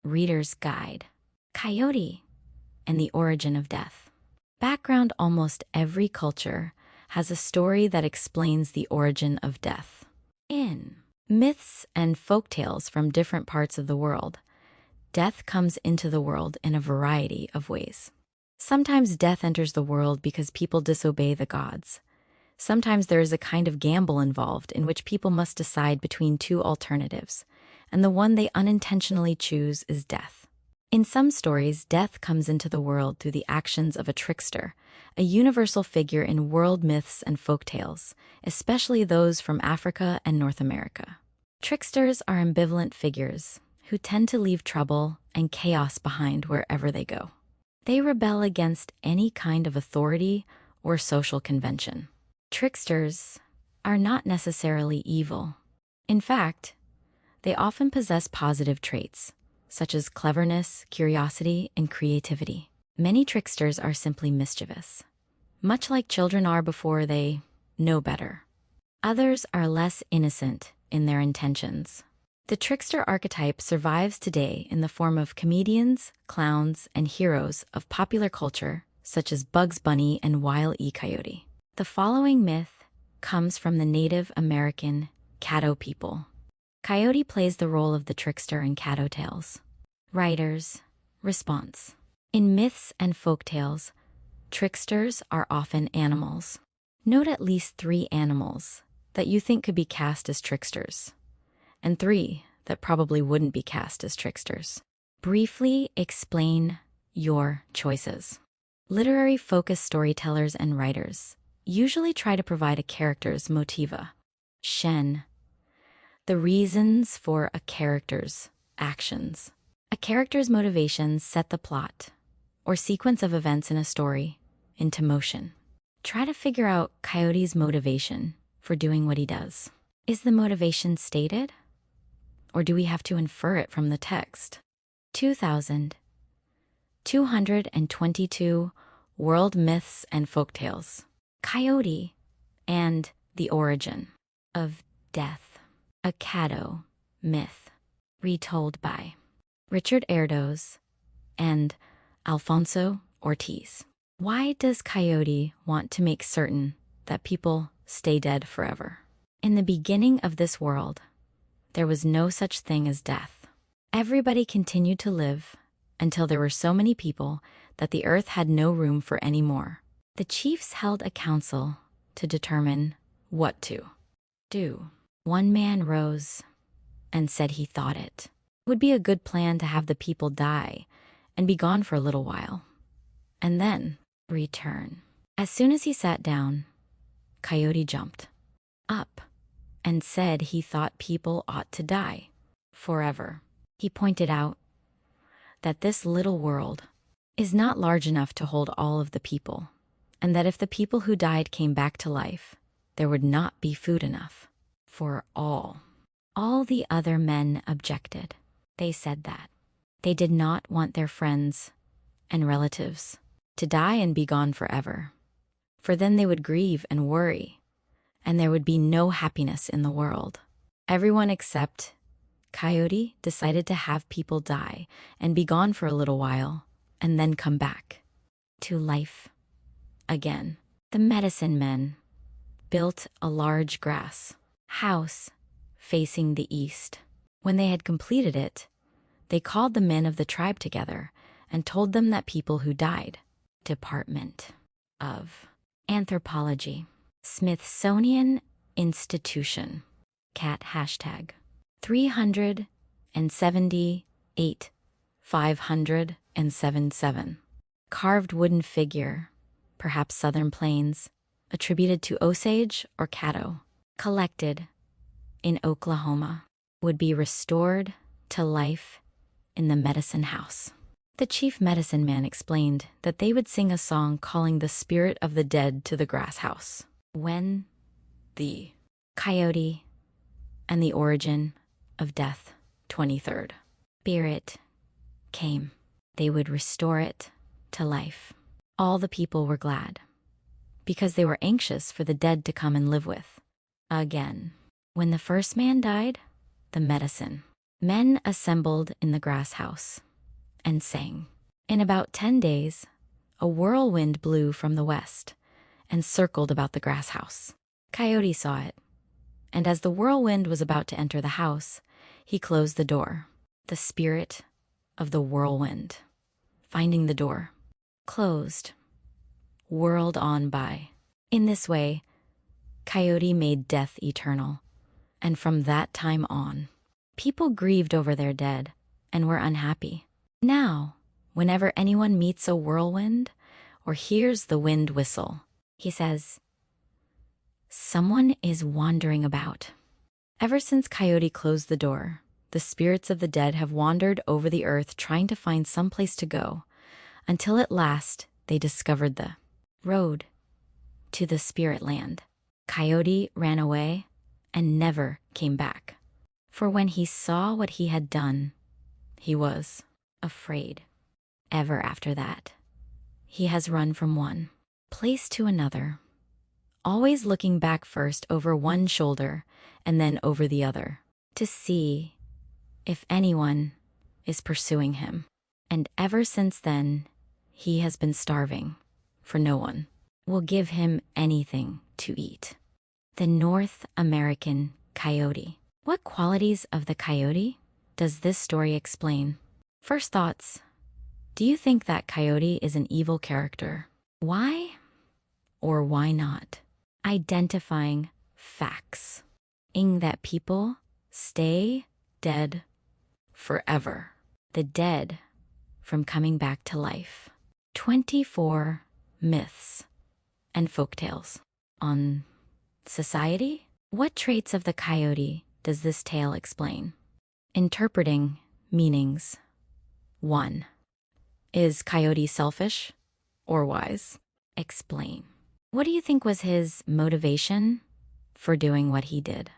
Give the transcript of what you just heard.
Reader's Guide. Coyote and the Origin of Death. Background: almost every culture has a story that explains the origin of death. In myths and folktales from different parts of the world, death comes into the world in a variety of ways. Sometimes death enters the world because people disobey the gods. Sometimes there is a kind of gamble involved in which people must decide between two alternatives, and the one they unintentionally choose is death. In some stories, death comes into the world through the actions of a trickster, a universal figure in world myths and folktales, especially those from Africa and North America. Tricksters are ambivalent figures who tend to leave trouble and chaos behind wherever they go. They rebel against any kind of authority or social convention. Tricksters are not necessarily evil. In fact, they often possess positive traits, such as cleverness, curiosity, and creativity. Many tricksters are simply mischievous, much like children are before they know better. Others are less innocent in their intentions. The trickster archetype survives today in the form of comedians, clowns, and heroes of popular culture, such as Bugs Bunny and Wile E. Coyote. The following myth comes from the Native American Caddo people. Coyote plays the role of the trickster in Caddo tales. Writer's response. In myths and folktales, tricksters are often animals. Note at least 3 animals that you think could be cast as tricksters, and 3 that probably wouldn't be cast as tricksters. Briefly explain your choices. Literary-focused storytellers and writers usually try to provide a character's motiva. Shen. The reasons for a character's actions. A character's motivations set the plot, or sequence of events in a story, into motion. Try to figure out Coyote's motivation for doing what he does. Is the motivation stated? Or do we have to infer it from the text? 2,222 World Myths and Folktales. Coyote and the Origin of Death. A Caddo myth, retold by Richard Erdos and Alfonso Ortiz. Why does Coyote want to make certain that people stay dead forever? In the beginning of this world, there was no such thing as death. Everybody continued to live until there were so many people that the earth had no room for any more. The chiefs held a council to determine what to do. One man rose and said he thought it would be a good plan to have the people die and be gone for a little while, and then return. As soon as he sat down, Coyote jumped up and said he thought people ought to die forever. He pointed out that this little world is not large enough to hold all of the people, and that if the people who died came back to life, there would not be food enough for all. All the other men objected. They said that they did not want their friends and relatives to die and be gone forever, for then they would grieve and worry, and there would be no happiness in the world. Everyone except Coyote decided to have people die and be gone for a little while, and then come back to life again. The medicine men built a large grass house facing the east. When they had completed it, they called the men of the tribe together and told them that people who died. Department of Anthropology. Smithsonian Institution. Cat hashtag 378 577. Carved wooden figure, perhaps Southern Plains, attributed to Osage or Caddo, collected in Oklahoma, would be restored to life in the medicine house. The chief medicine man explained that they would sing a song calling the spirit of the dead to the grass house. When the Coyote and the Origin of Death, 23rd. Spirit came, they would restore it to life. All the people were glad, because they were anxious for the dead to come and live with again. When the first man died, the medicine Men assembled in the grass house and sang. In about 10 days, a whirlwind blew from the west and circled about the grass house. Coyote saw it, and as the whirlwind was about to enter the house, he closed the door. The spirit of the whirlwind, finding the door closed, whirled on by. In this way, Coyote made death eternal, and from that time on, people grieved over their dead and were unhappy. Now, whenever anyone meets a whirlwind or hears the wind whistle, he says, "Someone is wandering about." Ever since Coyote closed the door, the spirits of the dead have wandered over the earth trying to find some place to go, until at last they discovered the road to the spirit land. Coyote ran away and never came back. For when he saw what he had done, he was afraid. Ever after that, he has run from one place to another, always looking back first over one shoulder and then over the other, to see if anyone is pursuing him. And ever since then, he has been starving, for no one will give him anything to eat. The North American coyote. What qualities of the coyote does this story explain? First thoughts. Do you think that Coyote is an evil character? Why or why not? Identifying facts. In that people stay dead forever. The dead from coming back to life. 24 myths and folktales on society. What traits of the coyote does this tale explain? Interpreting meanings. 1. Is Coyote selfish or wise? Explain. What do you think was his motivation for doing what he did?